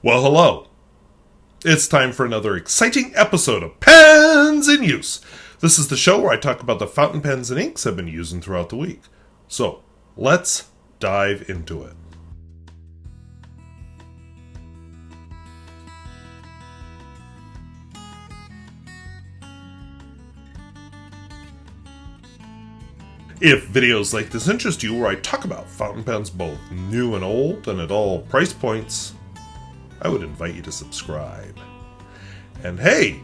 Well, hello. It's time for another exciting episode of Pens in Use. This is the show where I talk about the fountain pens and inks I've been using throughout the week. So, let's dive into it. If videos like this interest you, where I talk about fountain pens both new and old and at all price points, I would invite you to subscribe. And hey,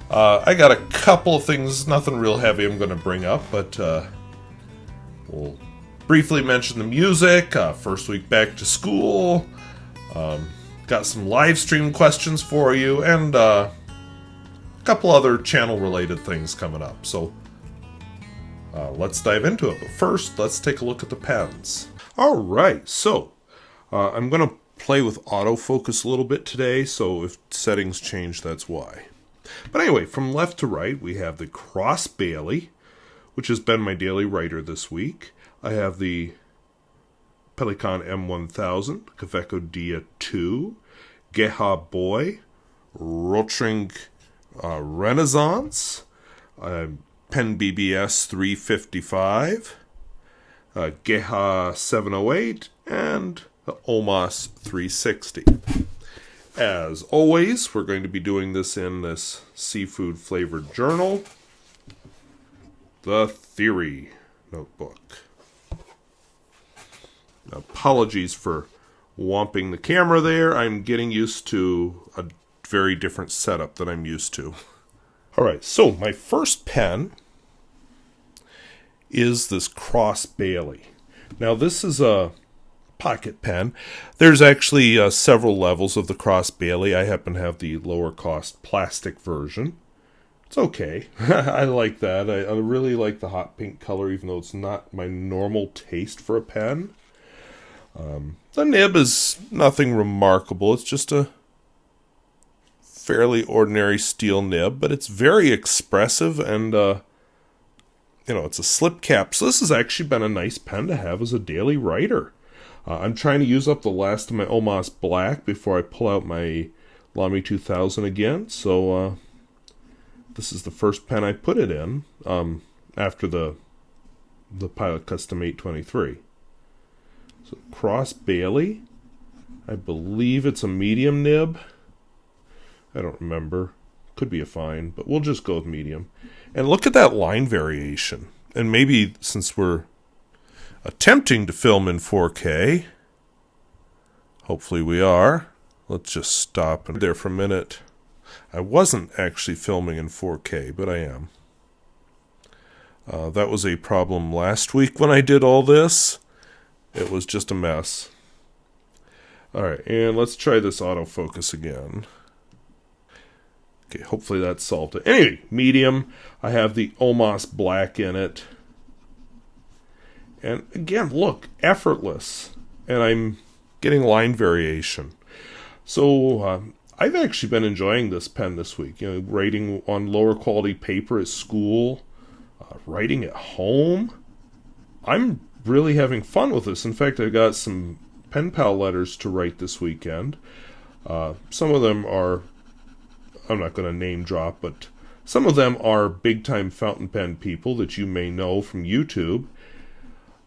I got a couple of things, nothing real heavy I'm going to bring up, but we'll briefly mention the music, first week back to school, got some live stream questions for you, and a couple other channel related things coming up. So let's dive into it. But first, let's take a look at the pens. Alright, so I'm going to play with autofocus a little bit today, so if settings change, that's why. But anyway, from left to right, we have the Cross Bailey, which has been my daily writer this week. I have the Pelikan M1000, Kaweco Dia 2, Geha Boy, Rotring Renaissance, PenBBS 355, Geha 708, and the Omas 360. As always, we're going to be doing this in this seafood flavored journal, the Theory notebook. Apologies for womping the camera there. I'm getting used to a very different setup than I'm used to. Alright, so my first pen is this Cross Bailey. Now this is a pocket pen. There's actually several levels of the Cross Bailey. I happen to have the lower cost plastic version. It's okay. I like that. I really like the hot pink color, even though it's not my normal taste for a pen. The nib is nothing remarkable. It's just a fairly ordinary steel nib, but it's very expressive, and it's a slip cap. So this has actually been a nice pen to have as a daily writer. I'm trying to use up the last of my Omas Black before I pull out my Lamy 2000 again. So this is the first pen I put it in after the Pilot Custom 823. So Cross Bailey, I believe it's a medium nib. I don't remember. Could be a fine, but we'll just go with medium. And look at that line variation. And maybe since we're attempting to film in 4K, hopefully we are. Let's just stop there for a minute. I wasn't actually filming in 4K, but I am. That was a problem last week when I did all this. It was just a mess. Alright, and let's try this autofocus again. Okay, hopefully that solved it. Anyway, medium. I have the Omas Black in it. And again, look, effortless. And I'm getting line variation. So I've actually been enjoying this pen this week. Writing on lower quality paper at school, writing at home. I'm really having fun with this. In fact, I got some pen pal letters to write this weekend. Some of them are, I'm not going to name drop, but some of them are big time fountain pen people that you may know from YouTube.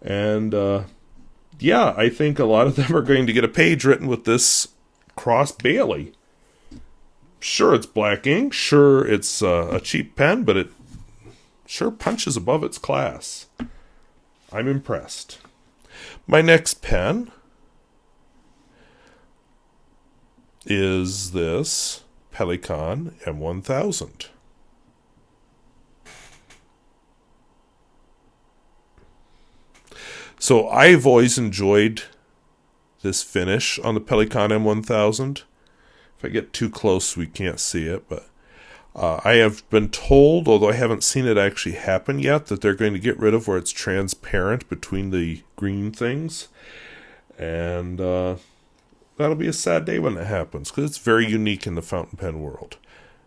And, I think a lot of them are going to get a page written with this Cross Bailey. Sure, it's black ink. Sure, it's a cheap pen, but it sure punches above its class. I'm impressed. My next pen is this Pelikan M1000. So I've always enjoyed this finish on the Pelikan M1000. If I get too close, we can't see it, but I have been told, although I haven't seen it actually happen yet, that they're going to get rid of where it's transparent between the green things. And that'll be a sad day when that happens, because it's very unique in the fountain pen world.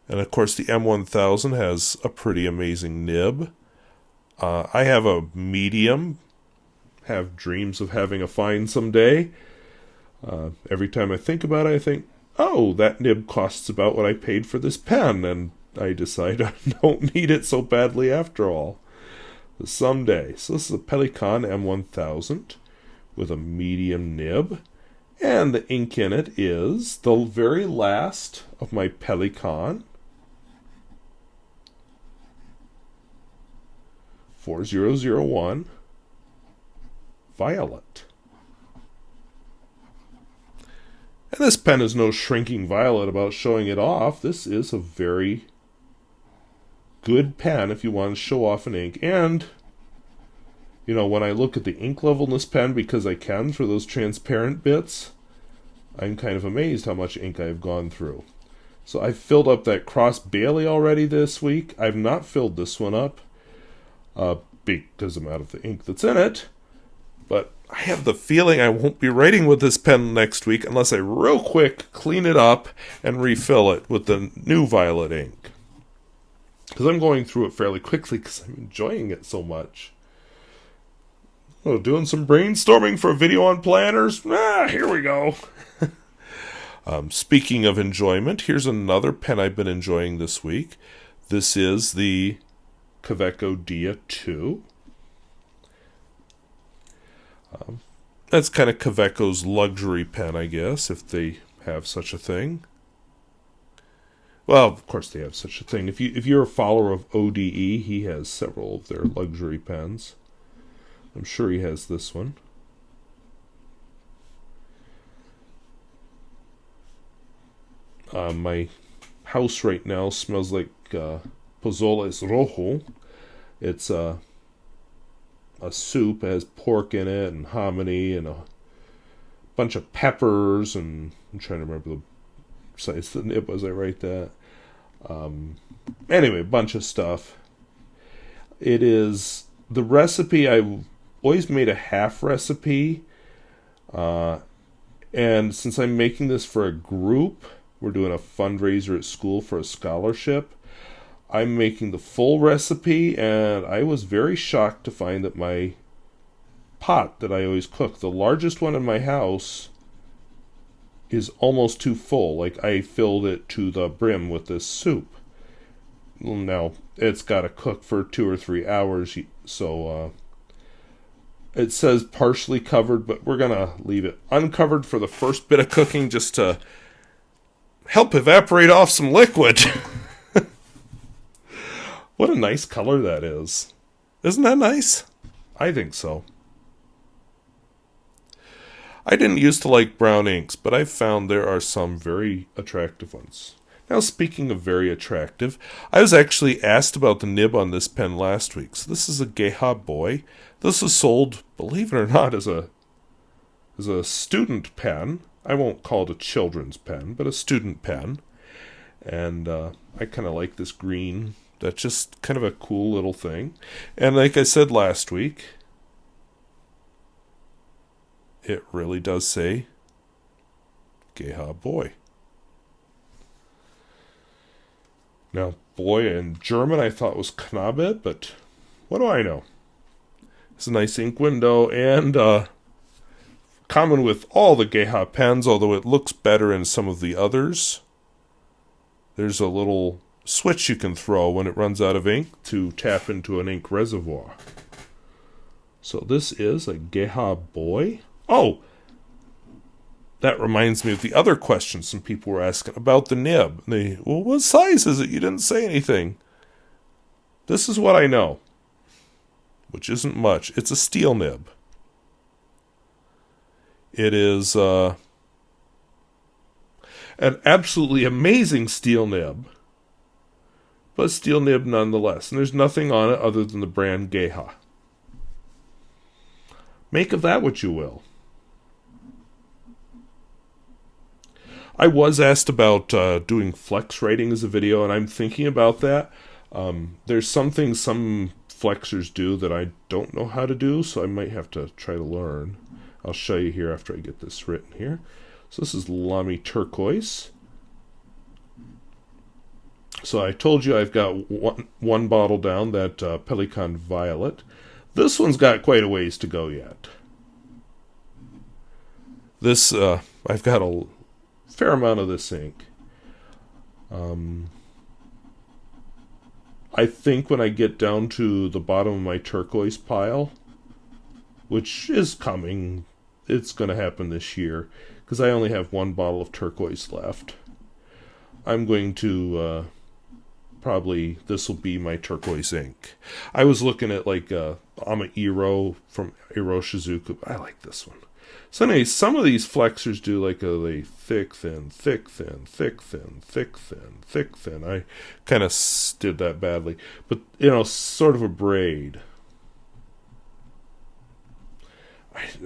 And of course the M1000 has a pretty amazing nib. I have a medium, have dreams of having a fine someday. Every time I think about it, I think, oh, that nib costs about what I paid for this pen, and I decide I don't need it so badly after all. Someday. So this is a Pelikan M1000 with a medium nib, and the ink in it is the very last of my Pelikan 4001 Violet. And this pen is no shrinking violet about showing it off. This is a very good pen if you want to show off an ink. And, you know, when I look at the ink level in this pen, because I can through those transparent bits, I'm kind of amazed how much ink I've gone through. So I've filled up that Cross Bailey already this week. I've not filled this one up because I'm out of the ink that's in it. But I have the feeling I won't be writing with this pen next week unless I real quick clean it up and refill it with the new violet ink. Because I'm going through it fairly quickly because I'm enjoying it so much. Oh, doing some brainstorming for a video on planners? Here we go. Speaking of enjoyment, here's another pen I've been enjoying this week. This is the Kaweco Dia 2. That's kind of Kaweco's luxury pen, I guess, if they have such a thing. Well, of course they have such a thing. If you're a follower of ODE, he has several of their luxury pens. I'm sure he has this one. My house right now smells like Pozoles Rojo. It's a soup. It has pork in it and hominy and a bunch of peppers, and I'm trying to remember the size of the nib as I write that. Anyway, a bunch of stuff. It is the recipe. I've always made a half recipe, and since I'm making this for a group, we're doing a fundraiser at school for a scholarship, I'm making the full recipe, and I was very shocked to find that my pot that I always cook, the largest one in my house, is almost too full. Like, I filled it to the brim with this soup. Now, it's got to cook for 2 or 3 hours, so it says partially covered, but we're going to leave it uncovered for the first bit of cooking just to help evaporate off some liquid. What a nice color that is. Isn't that nice? I think so. I didn't used to like brown inks, but I've found there are some very attractive ones. Now, speaking of very attractive, I was actually asked about the nib on this pen last week. So this is a Geha Boy. This is sold, believe it or not, as a student pen. I won't call it a children's pen, but a student pen. And I kind of like this green. That's just kind of a cool little thing. And like I said last week, it really does say Geha Boy. Now, boy in German I thought was Knabe, but what do I know? It's a nice ink window, and common with all the Geha pens, although it looks better in some of the others. There's a little switch you can throw when it runs out of ink to tap into an ink reservoir. So this is a Geha Boy. Oh! That reminds me of the other question some people were asking about the nib. Well, what size is it? You didn't say anything. This is what I know, which isn't much. It's a steel nib. It is an absolutely amazing steel nib, but steel nib nonetheless. And there's nothing on it other than the brand Geha. Make of that what you will. I was asked about doing flex writing as a video, and I'm thinking about that. There's some things some flexers do that I don't know how to do, so I might have to try to learn. I'll show you here after I get this written here. So this is Lamy Turquoise. So I told you I've got one bottle down, that Pelikan Violet. This one's got quite a ways to go yet. This, I've got fair amount of this ink. I think when I get down to the bottom of my turquoise pile, which is coming, it's going to happen this year, because I only have one bottle of turquoise left. I'm going to probably, this will be my turquoise ink. I was looking at like Ama Iro from Iro Shizuku. I like this one. So anyway, some of these flexors do like a thick, thin, thick, thin, thick, thin, thick, thin, thick, thin. I kind of did that badly. But, you know, sort of a braid.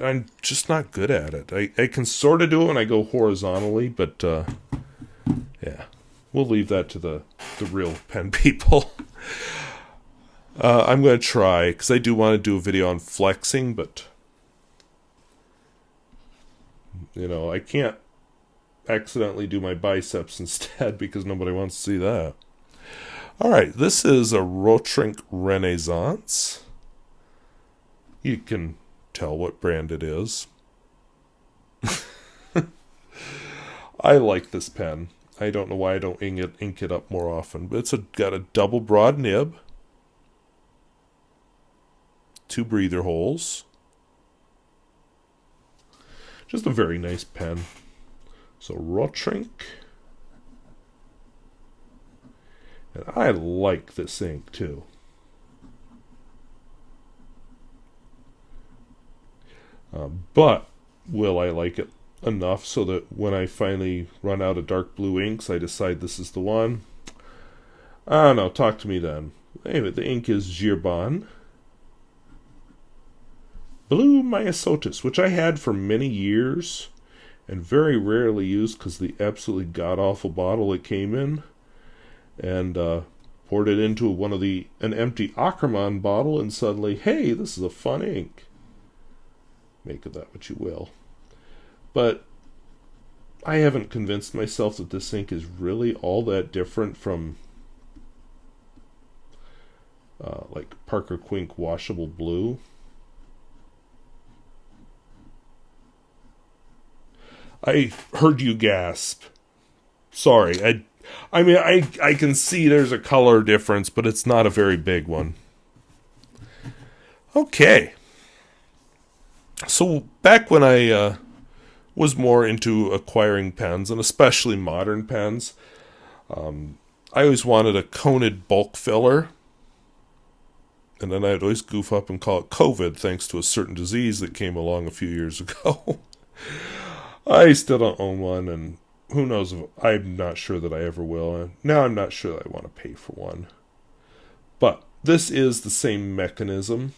I'm just not good at it. I can sort of do it when I go horizontally, but yeah. We'll leave that to the real pen people. I'm going to try, because I do want to do a video on flexing, but you know, I can't accidentally do my biceps instead because nobody wants to see that. Alright, this is a Rotring Renaissance. You can tell what brand it is. I like this pen. I don't know why I don't ink it up more often, but it's got a double broad nib, 2 breather holes. Just a very nice pen. So Rotring. And I like this ink too. But will I like it enough so that when I finally run out of dark blue inks, I decide this is the one? I don't know. Talk to me then. Anyway, the ink is Herbin. Bleu Myosotis, which I had for many years and very rarely used because the absolutely god-awful bottle it came in, and poured it into an empty Ackerman bottle, and suddenly, hey, this is a fun ink. Make of that what you will. But I haven't convinced myself that this ink is really all that different from like Parker Quink washable blue. I heard you gasp. Sorry. I mean, I can see there's a color difference, but it's not a very big one. Okay. So back when I was more into acquiring pens, and especially modern pens, I always wanted a coned bulk filler. And then I'd always goof up and call it COVID, thanks to a certain disease that came along a few years ago. I still don't own one, and who knows if I'm not sure that I ever will. Now I'm not sure that I want to pay for one. But this is the same mechanism.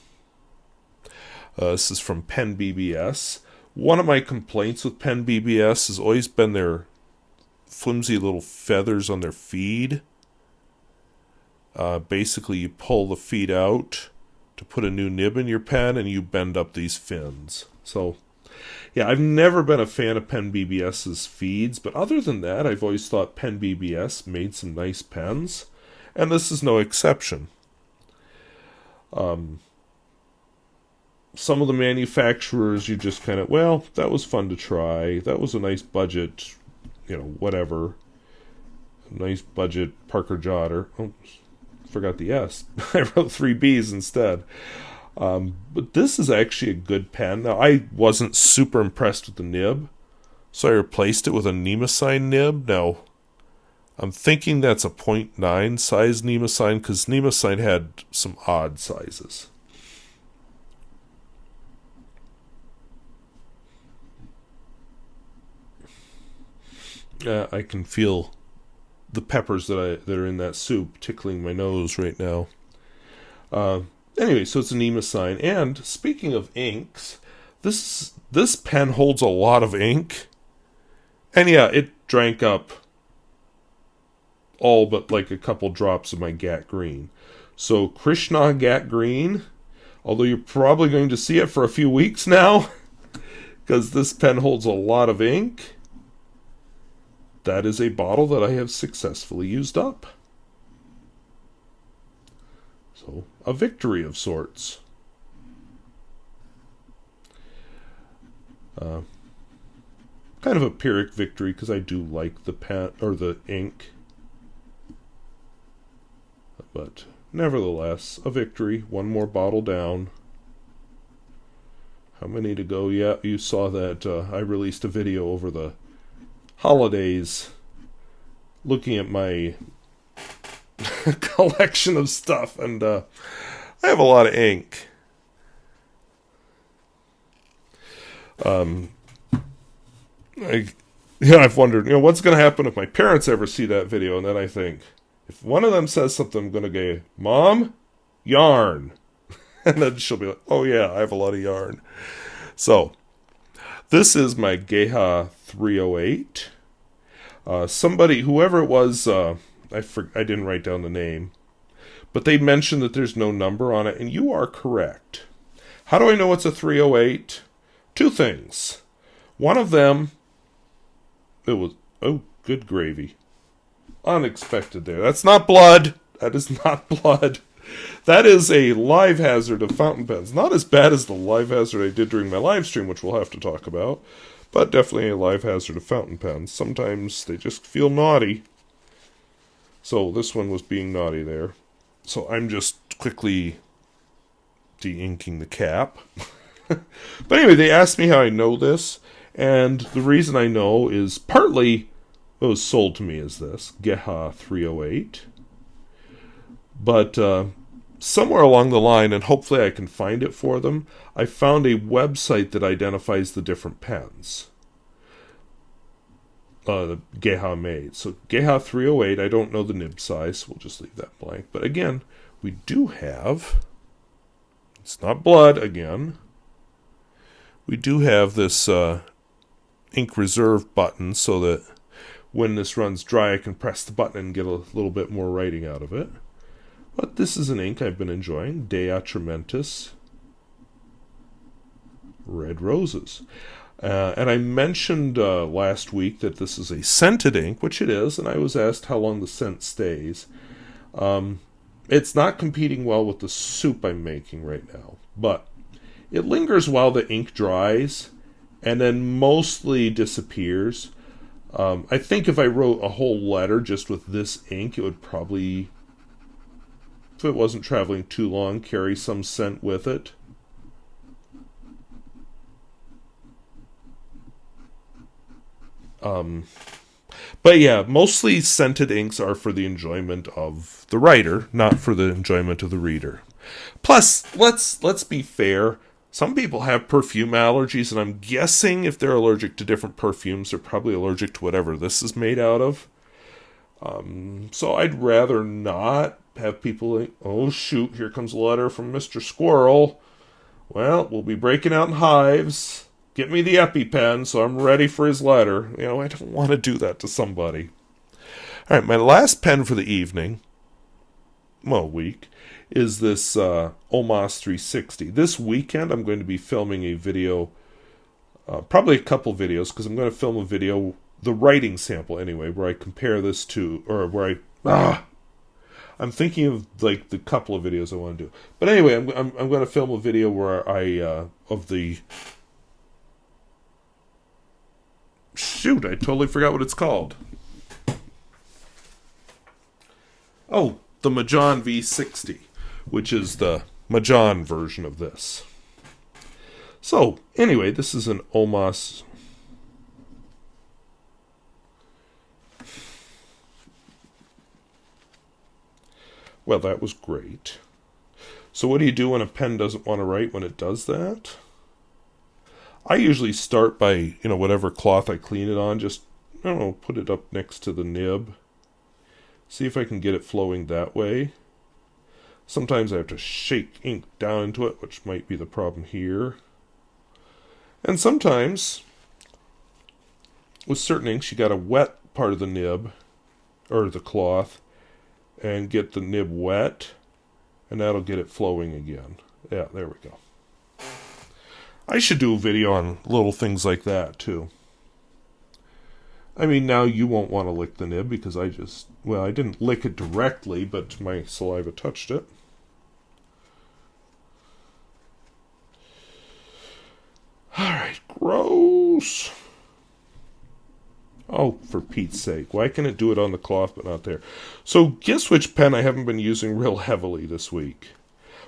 This is from PenBBS. One of my complaints with PenBBS has always been their flimsy little feathers on their feed. Basically, you pull the feed out to put a new nib in your pen, and you bend up these fins. So, yeah, I've never been a fan of PenBBS's feeds, but other than that, I've always thought PenBBS made some nice pens, and this is no exception. Some of the manufacturers, you just kind of, well, that was fun to try. That was a nice budget, whatever. Nice budget Parker Jotter. Oh, forgot the S. I wrote 3 B's instead. But this is actually a good pen. Now, I wasn't super impressed with the nib, so I replaced it with a Nemosine nib. Now, I'm thinking that's a 0.9 size Nemosine, because Nemosine had some odd sizes. I can feel the peppers that are in that soup tickling my nose right now. Anyway, so it's a Nemosine. And speaking of inks, this pen holds a lot of ink. And yeah, it drank up all but like a couple drops of my Ghat green. So Krishna Ghat green, although you're probably going to see it for a few weeks now, because this pen holds a lot of ink. That is a bottle that I have successfully used up. So, a victory of sorts. Kind of a Pyrrhic victory because I do like the pen or the ink. But nevertheless, a victory. One more bottle down. How many to go? Yeah, you saw that I released a video over the holidays looking at my collection of stuff, and I have a lot of ink. I've wondered, what's going to happen if my parents ever see that video, and then I think, if one of them says something, I'm going to go, Mom, yarn. And then she'll be like, oh yeah, I have a lot of yarn. So, this is my Geha 308. Somebody, whoever it was, I didn't write down the name, but they mentioned that there's no number on it, and you are correct. How do I know it's a 308? Two things. One of them, it was, oh, good gravy. Unexpected there. That's not blood. That is not blood. That is a live hazard of fountain pens. Not as bad as the live hazard I did during my live stream, which we'll have to talk about, but definitely a live hazard of fountain pens. Sometimes they just feel naughty. So this one was being naughty there. So I'm just quickly de-inking the cap. But anyway, they asked me how I know this, and the reason I know is partly what was sold to me as this, Geha 308. But somewhere along the line, and hopefully I can find it for them, I found a website that identifies the different pens the Geha made. So Geha 308, I don't know the nib size, so we'll just leave that blank. But again, we do have, it's not blood again, we do have this ink reserve button so that when this runs dry I can press the button and get a little bit more writing out of it. But this is an ink I've been enjoying, De Atramentis Red Roses. And I mentioned last week that this is a scented ink, which it is, and I was asked how long the scent stays. It's not competing well with the soup I'm making right now, but it lingers while the ink dries, and then mostly disappears. I think if I wrote a whole letter just with this ink, it would probably, if it wasn't traveling too long, carry some scent with it. But yeah, mostly scented inks are for the enjoyment of the writer, not for the enjoyment of the reader. Plus, let's be fair. Some people have perfume allergies, and I'm guessing if they're allergic to different perfumes, they're probably allergic to whatever this is made out of. So I'd rather not have people think, oh shoot, here comes a letter from Mr. Squirrel. Well, we'll be breaking out in hives. Get me the EpiPen so I'm ready for his letter. I don't want to do that to somebody. All right, my last pen for the evening, week, is this Omas 360. This weekend I'm going to be filming a video, probably a couple videos, because I'm going to film a video, the writing sample anyway, where I compare this to, or where I'm thinking of like the couple of videos I want to do. But anyway, I'm going to film a video where I of the, shoot, I totally forgot what it's called. Oh, the Mahjong V60, which is the Mahjong version of this. So, anyway, this is an Omas. Well, that was great. So what do you do when a pen doesn't want to write when it does that? I usually start by, whatever cloth I clean it on, just, put it up next to the nib. See if I can get it flowing that way. Sometimes I have to shake ink down into it, which might be the problem here. And sometimes, with certain inks, you got to wet part of the nib, or the cloth, and get the nib wet, and that'll get it flowing again. Yeah, there we go. I should do a video on little things like that, too. I mean, now you won't want to lick the nib because I didn't lick it directly, but my saliva touched it. Alright, gross. Oh, for Pete's sake. Why can it do it on the cloth but not there? So guess which pen I haven't been using real heavily this week.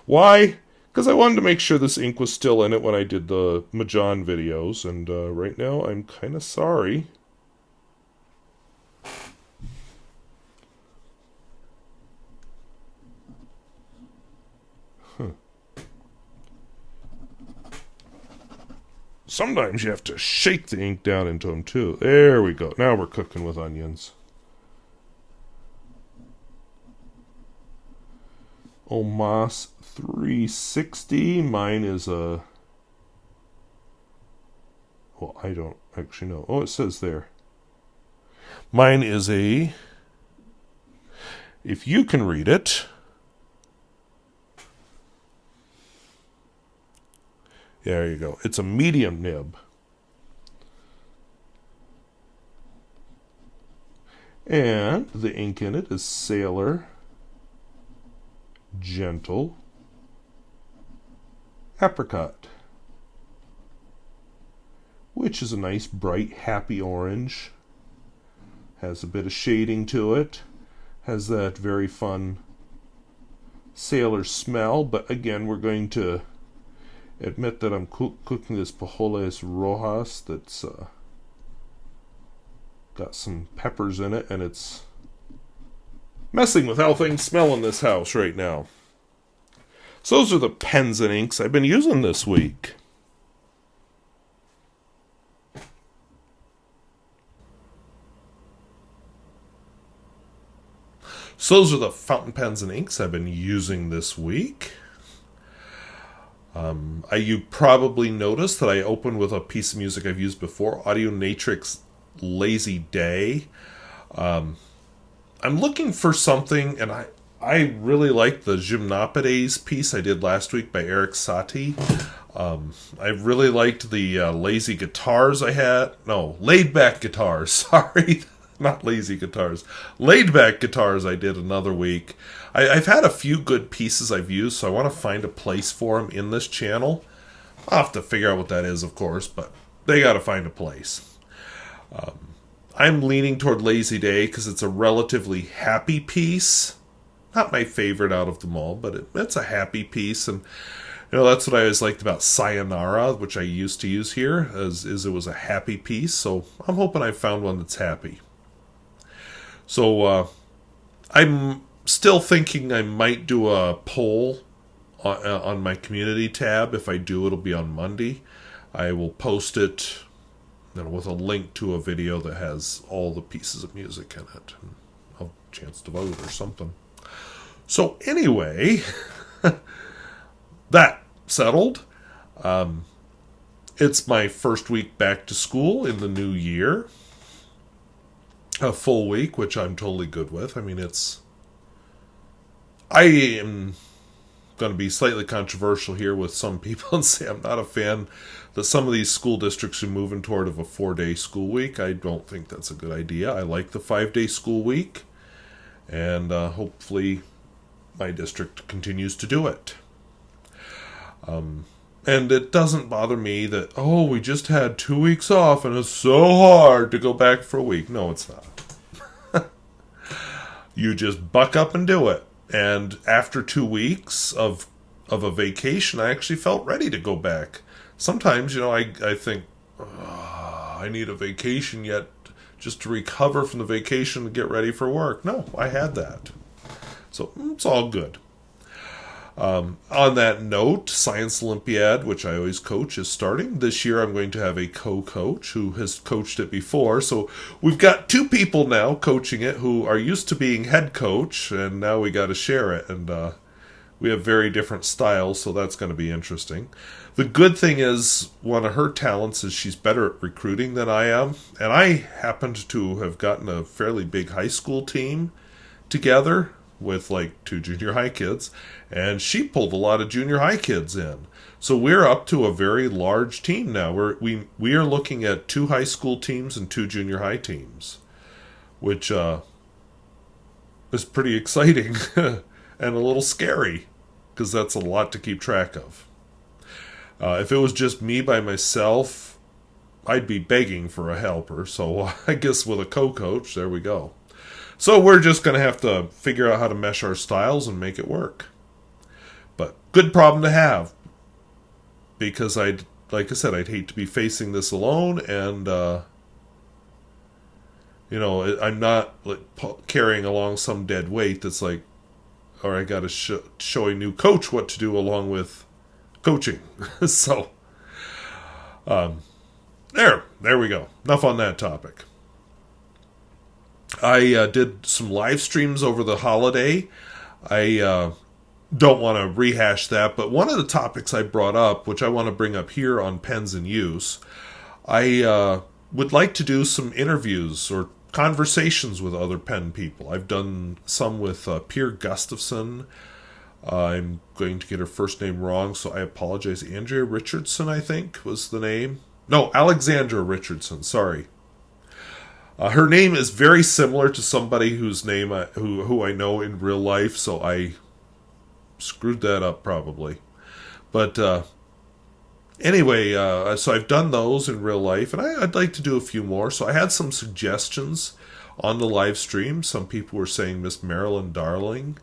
Why? Because I wanted to make sure this ink was still in it when I did the Mahjong videos, and right now I'm kind of sorry. Sometimes you have to shake the ink down into them too. There we go. Now we're cooking with onions. Omas 360. Mine is a... Well, I don't actually know. Oh, it says there. Mine is a... If you can read it... There you go. It's a medium nib. And the ink in it is Sailor, Jentle, Apricot, which is a nice, bright, happy orange. Has a bit of shading to it. Has that very fun Sailor smell. But again, we're going to admit that I'm cooking this Pajoles Rojas that's got some peppers in it, and it's messing with how things smell in this house right now. So those are the pens and inks I've been using this week. So those are the fountain pens and inks I've been using this week. You probably noticed that I opened with a piece of music I've used before, Audionatrix Lazy Day. I'm looking for something, and I really like the Gymnopides piece I did last week by Eric Satie. I really liked the lazy guitars I had. No, laid back guitars. Sorry, not lazy guitars. Laid back guitars I did another week. I've had a few good pieces I've used, so I want to find a place for them in this channel. I'll have to figure out what that is, of course, but they got to find a place. I'm leaning toward Lazy Day because it's a relatively happy piece. Not my favorite out of them all, but it's a happy piece. And that's what I always liked about Sayonara, which I used to use here, is it was a happy piece. So I'm hoping I found one that's happy. So I'm still thinking I might do a poll on my community tab. If I do, it'll be on Monday. I will post it with a link to a video that has all the pieces of music in it. And a chance to vote or something. So anyway, that settled. It's my first week back to school in the new year. A full week, which I'm totally good with. I mean, I am going to be slightly controversial here with some people and say I'm not a fan that some of these school districts are moving toward of a 4-day school week. I don't think that's a good idea. I like the 5-day school week, and hopefully my district continues to do it. And it doesn't bother me that, we just had 2 weeks off and it's so hard to go back for a week. No, it's not. You just buck up and do it. And after 2 weeks of a vacation, I actually felt ready to go back. Sometimes, I think, I need a vacation yet just to recover from the vacation and get ready for work. No, I had that. So it's all good. On that note, Science Olympiad, which I always coach, is starting. This year I'm going to have a co-coach who has coached it before. So we've got 2 people now coaching it who are used to being head coach, and now we got to share it. And we have very different styles, so that's going to be interesting. The good thing is, one of her talents is she's better at recruiting than I am. And I happened to have gotten a fairly big high school team together with like 2 junior high kids, and she pulled a lot of junior high kids in. So we're up to a very large team now. We are looking at 2 high school teams and 2 junior high teams, which is pretty exciting and a little scary because that's a lot to keep track of. If it was just me by myself, I'd be begging for a helper. So I guess with a co-coach, there we go. So we're just going to have to figure out how to mesh our styles and make it work. But good problem to have. Because like I said, I'd hate to be facing this alone, and I'm not like carrying along some dead weight that's like, or I got to show a new coach what to do along with coaching. So, there we go. Enough on that topic. I did some live streams over the holiday. I don't want to rehash that, but one of the topics I brought up, which I want to bring up here on Pens in Use, I would like to do some interviews or conversations with other pen people. I've done some with Pierre Gustafson. I'm going to get her first name wrong, so I apologize. Andrea Richardson, I think, was the name. No, Alexandra Richardson, sorry. Her name is very similar to somebody whose name who I know in real life, so I screwed that up probably. But anyway, so I've done those in real life, and I'd like to do a few more. So I had some suggestions on the live stream. Some people were saying Miss Marilyn Darling.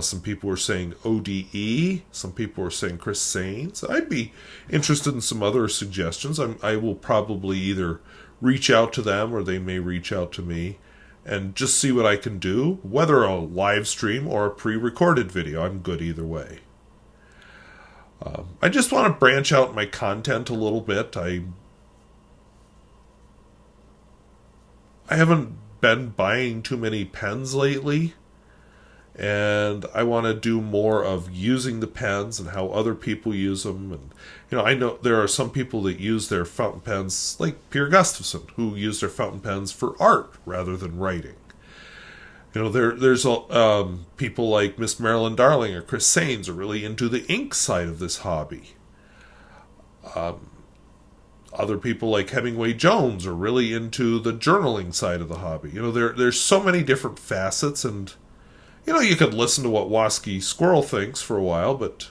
Some people were saying ODE. Some people were saying Chris Sains. I'd be interested in some other suggestions. I will probably either reach out to them or they may reach out to me and just see what I can do, whether a live stream or a pre-recorded video. I'm good either way. I just want to branch out my content a little bit. I haven't been buying too many pens lately, and I want to do more of using the pens and how other people use them. And I know there are some people that use their fountain pens, like Pierre Gustafson, who use their fountain pens for art rather than writing. There's people like Miss Marilyn Darling or Chris Sains are really into the ink side of this hobby. Other people like Hemingway Jones are really into the journaling side of the hobby. There's so many different facets, and you could listen to what Wasky Squirrel thinks for a while, but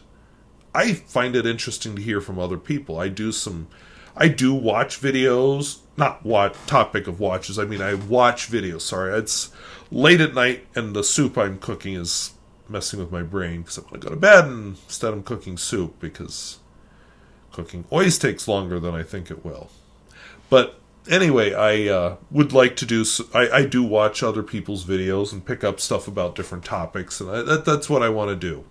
I find it interesting to hear from other people. I do watch videos, not topic of watches. I mean, I watch videos. Sorry, it's late at night, and the soup I'm cooking is messing with my brain because I'm going to go to bed, and instead I'm cooking soup because cooking always takes longer than I think it will. But anyway, I would like to do. I do watch other people's videos and pick up stuff about different topics, and that's what I want to do.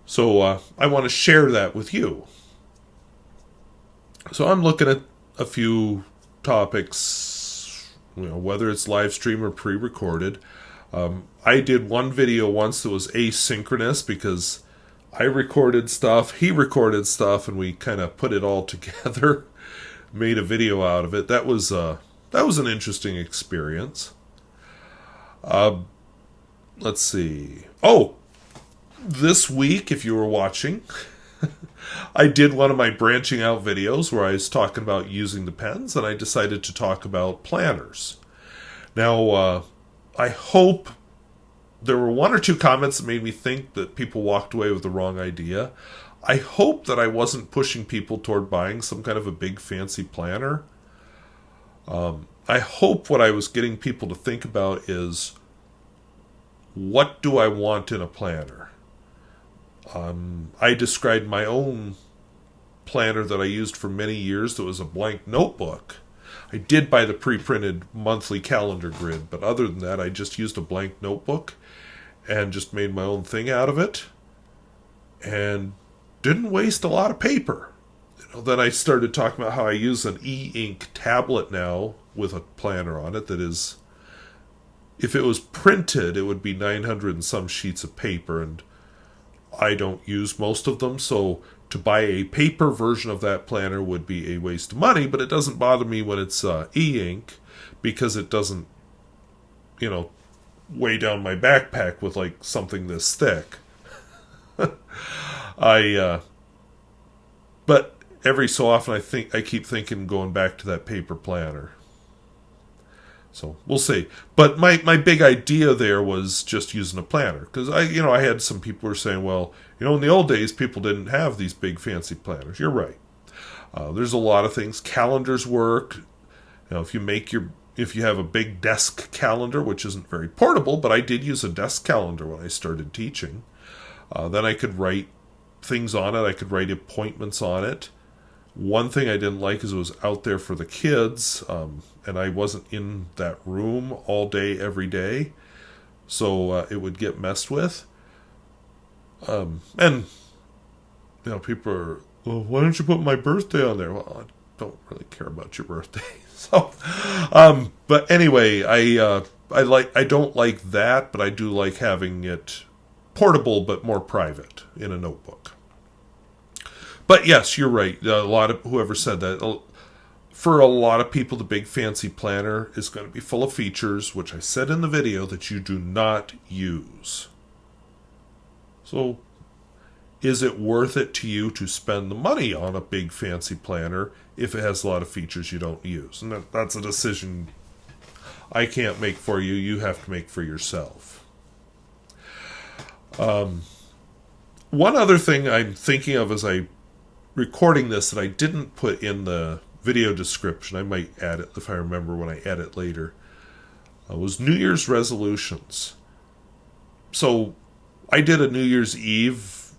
So I want to share that with you. So I'm looking at a few topics, whether it's live stream or pre-recorded. I did one video once that was asynchronous because I recorded stuff, he recorded stuff, and we kind of put it all together, made a video out of it. That was an interesting experience. Let's see. Oh, this week, if you were watching, I did one of my branching out videos where I was talking about using the pens, and I decided to talk about planners. Now, I hope there were one or two comments that made me think that people walked away with the wrong idea. I hope that I wasn't pushing people toward buying some kind of a big fancy planner. I hope what I was getting people to think about is, what do I want in a planner? I described my own planner that I used for many years that was a blank notebook. I did buy the pre-printed monthly calendar grid, but other than that, I just used a blank notebook and just made my own thing out of it and didn't waste a lot of paper. Then I started talking about how I use an e-ink tablet now with a planner on it that is, if it was printed, it would be 900 and some sheets of paper, and I don't use most of them, so to buy a paper version of that planner would be a waste of money, but it doesn't bother me when it's e-ink because it doesn't, weigh down my backpack with like something this thick. But every so often I keep thinking going back to that paper planner. So we'll see. But my big idea there was just using a planner. Because I had some people who were saying, well, in the old days people didn't have these big fancy planners. You're right. There's a lot of things. Calendars work. If you have a big desk calendar, which isn't very portable, but I did use a desk calendar when I started teaching. Then I could write things on it. I could write appointments on it. One thing I didn't like is it was out there for the kids, and I wasn't in that room all day, every day. So it would get messed with. And people are, well, why don't you put my birthday on there? Well, I don't really care about your birthday. So, but anyway, I don't like that, but I do like having it portable but more private in a notebook. But yes, you're right. A lot of whoever said that, for a lot of people, the big fancy planner is going to be full of features, which I said in the video that you do not use. So, is it worth it to you to spend the money on a big fancy planner if it has a lot of features you don't use? And that's a decision I can't make for you. You have to make for yourself. One other thing I'm thinking of as I'm recording this that I didn't put in the video description, I might add it if I remember when I edit later, was New Year's resolutions. So I did a New Year's Eve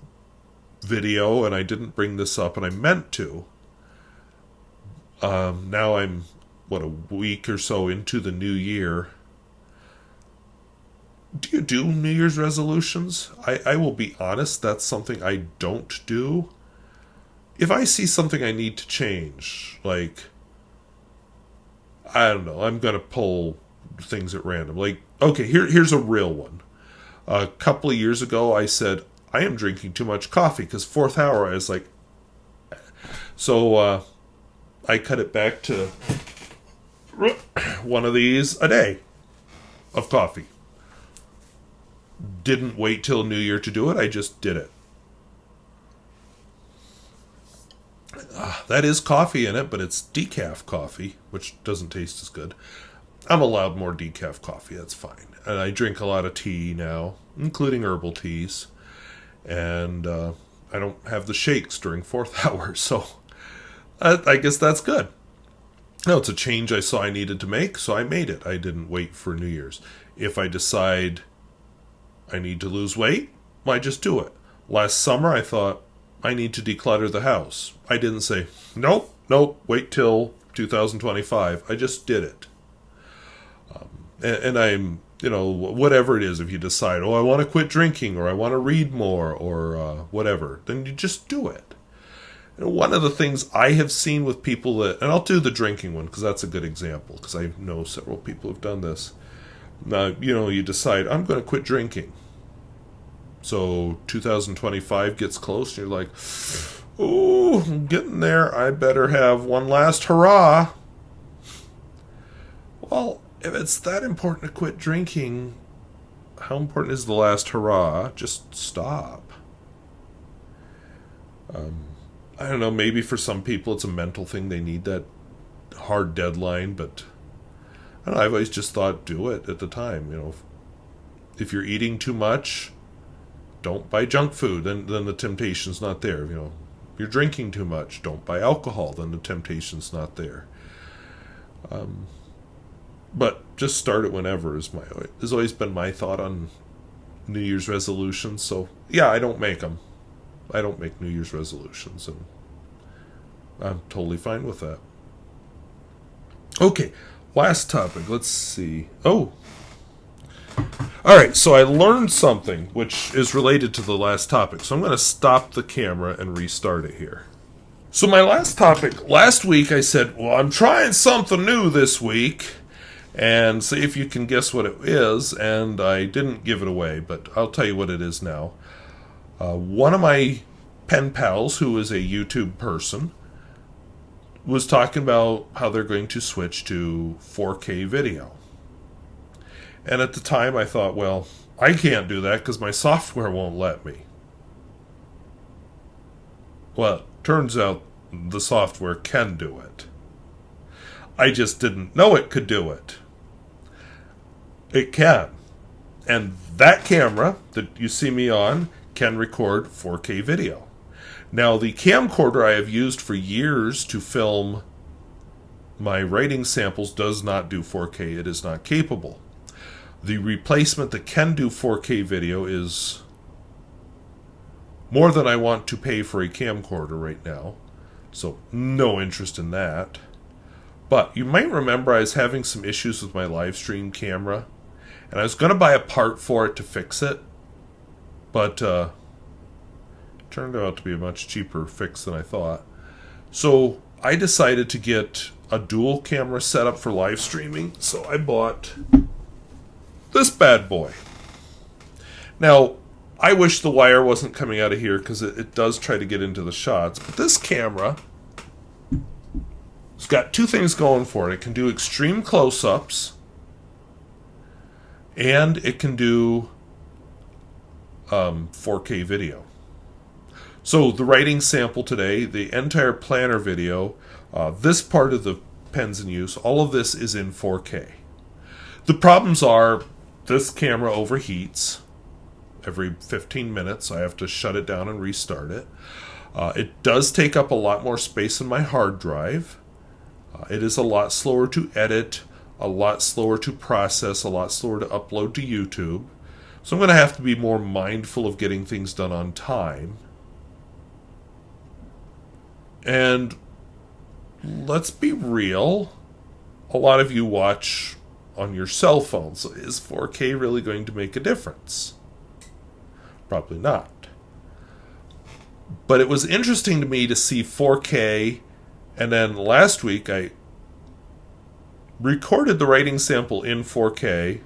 video and I didn't bring this up, and I meant to. Now I'm, a week or so into the new year. Do you do New Year's resolutions? I will be honest, that's something I don't do. If I see something I need to change, like, I don't know, I'm going to pull things at random. Like, okay, here's a real one. A couple of years ago, I said, I am drinking too much coffee, because 4th hour, I was like, so I cut it back to one of these a day of coffee. Didn't wait till New Year to do it, I just did it. That is coffee in it, but it's decaf coffee, which doesn't taste as good. I'm allowed more decaf coffee, that's fine. And I drink a lot of tea now, including herbal teas. And I don't have the shakes during 4th hour, so I guess that's good. No, it's a change I saw I needed to make, so I made it. I didn't wait for New Year's. If I decide I need to lose weight, I just do it. Last summer, I thought, I need to declutter the house. I didn't say, nope, wait till 2025. I just did it. And I'm, whatever it is, if you decide, I want to quit drinking, or I want to read more, or whatever, then you just do it. And one of the things I have seen with people and I'll do the drinking one, because that's a good example, because I know several people who've done this. You decide, I'm going to quit drinking. So 2025 gets close, and you're like, ooh, I'm getting there. I better have one last hurrah. Well, if it's that important to quit drinking, how important is the last hurrah? Just stop. I don't know, maybe for some people it's a mental thing. They need that hard deadline, but I don't know, I've always just thought, do it at the time. If you're eating too much, don't buy junk food, then the temptation's not there. If you're drinking too much, don't buy alcohol, then the temptation's not there. But just start it whenever has always been my thought on New Year's resolutions. So yeah, I don't make them. I don't make New Year's resolutions, and I'm totally fine with that. Okay, last topic. Let's see. Oh. Alright, so I learned something which is related to the last topic. So I'm going to stop the camera and restart it here. So my last topic, last week I said, I'm trying something new this week, and see if you can guess what it is, and I didn't give it away, but I'll tell you what it is now. One of my pen pals, who is a YouTube person, was talking about how they're going to switch to 4K video. And at the time I thought, well, I can't do that because my software won't let me. Well, it turns out the software can do it. I just didn't know it could do it. It can. And that camera that you see me on can record 4K video. Now, the camcorder I have used for years to film my writing samples does not do 4K. It is not capable. The replacement that can do 4K video is more than I want to pay for a camcorder right now. So, no interest in that. But you might remember I was having some issues with my Livestream camera. And I was going to buy a part for it to fix it. But it turned out to be a much cheaper fix than I thought. So I decided to get a dual camera setup for live streaming. So I bought this bad boy. Now, I wish the wire wasn't coming out of here because it does try to get into the shots. But this camera, it's got two things going for it. It can do extreme close-ups. And it can do 4K video. So the writing sample today, the entire planner video, this part of the pens in use, all of this is in 4K. The problems are this camera overheats every 15 minutes. I have to shut it down and restart it. It does take up a lot more space in my hard drive. It is a lot slower to edit, a lot slower to process, a lot slower to upload to YouTube. So I'm going to have to be more mindful of getting things done on time. And let's be real, a lot of you watch on your cell phone, so is 4K really going to make a difference? Probably not. But it was interesting to me to see 4K, and then last week I recorded the writing sample in 4K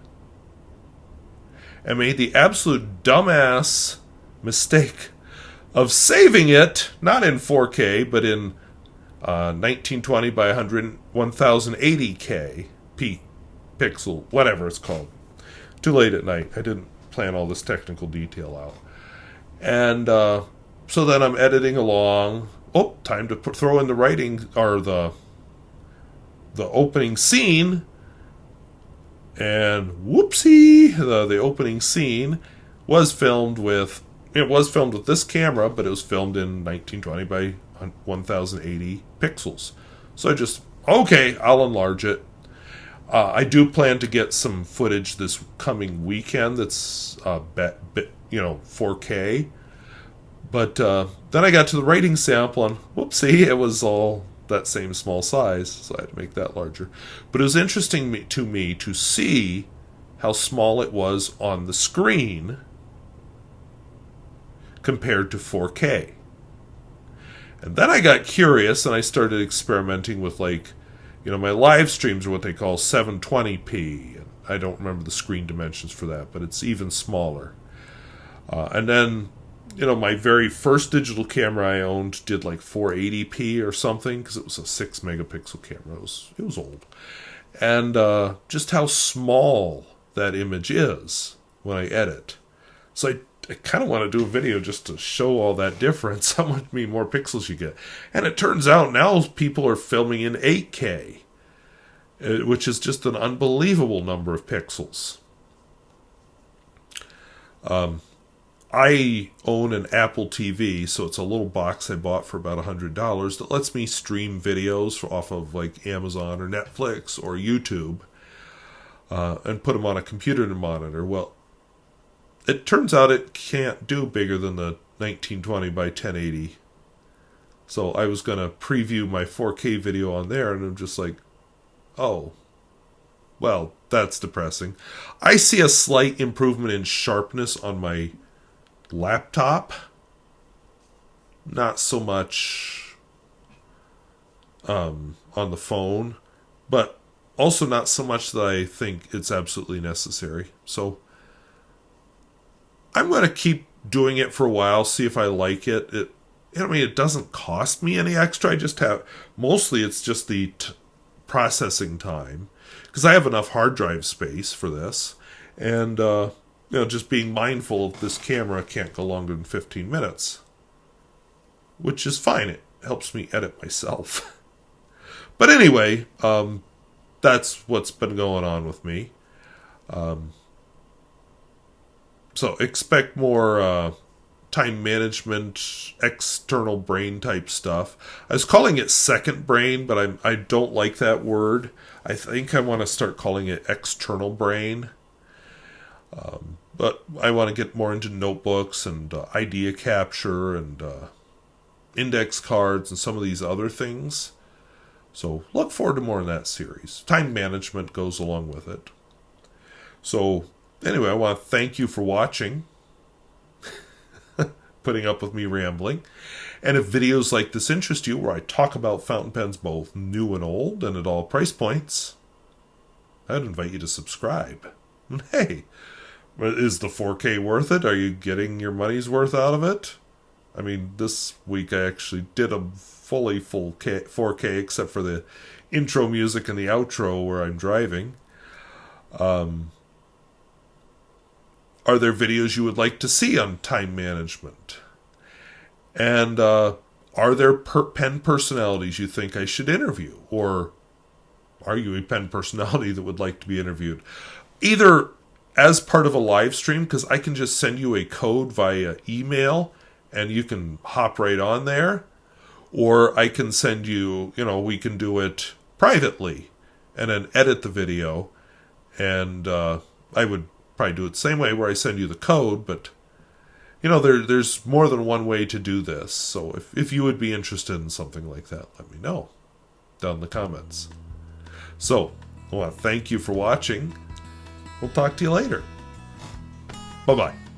and made the absolute dumbass mistake of saving it, not in 4K, but in 1920 by 1080K pixel, whatever it's called. Too late at night. I didn't plan all this technical detail out. And so then I'm editing along. Oh, time to throw in the writing, or the opening scene. And whoopsie, the opening scene was filmed with this camera, but it was filmed in 1920 by 1080 pixels. So I just, okay, I'll enlarge it. I do plan to get some footage this coming weekend that's 4K. But then I got to the writing sample and whoopsie, it was all that same small size, so I had to make that larger. But it was interesting to me to see how small it was on the screen compared to 4K. And then I got curious and I started experimenting with, like, my live streams are what they call 720p. And I don't remember the screen dimensions for that, but it's even smaller. And then, my very first digital camera I owned did like 480p or something, because it was a 6 megapixel camera. It was old. And just how small that image is when I edit. So I kind of want to do a video just to show all that difference, how many more pixels you get. And it turns out now people are filming in 8K, which is just an unbelievable number of pixels. I own an Apple TV, so it's a little box I bought for about $100 that lets me stream videos off of like Amazon or Netflix or YouTube and put them on a computer to monitor. Well, it turns out it can't do bigger than the 1920 by 1080. So I was going to preview my 4K video on there, and I'm just like, oh, well, that's depressing. I see a slight improvement in sharpness on my laptop. Not so much on the phone, but also not so much that I think it's absolutely necessary. So I'm going to keep doing it for a while, see if I like it. It doesn't cost me any extra. I just have, mostly it's just the processing time, because I have enough hard drive space for this. And, just being mindful of this camera can't go longer than 15 minutes, which is fine. It helps me edit myself. But anyway, that's what's been going on with me. So expect more time management, external brain type stuff. I was calling it second brain, but I don't like that word. I think I want to start calling it external brain. But I want to get more into notebooks and idea capture and index cards and some of these other things. So look forward to more in that series. Time management goes along with it. So anyway, I want to thank you for watching, putting up with me rambling. And if videos like this interest you, where I talk about fountain pens both new and old and at all price points, I'd invite you to subscribe. And hey, is the 4K worth it? Are you getting your money's worth out of it? I mean, this week I actually did a fully full 4K, except for the intro music and the outro where I'm driving. Are there videos you would like to see on time management? And are there pen personalities you think I should interview? Or are you a pen personality that would like to be interviewed? Either as part of a live stream, because I can just send you a code via email and you can hop right on there. Or I can send you, we can do it privately and then edit the video. And I would probably do it the same way where I send you the code, but there's more than one way to do this. So if you would be interested in something like that, let me know down in the comments. So I want to thank you for watching. We'll talk to you later. Bye-bye.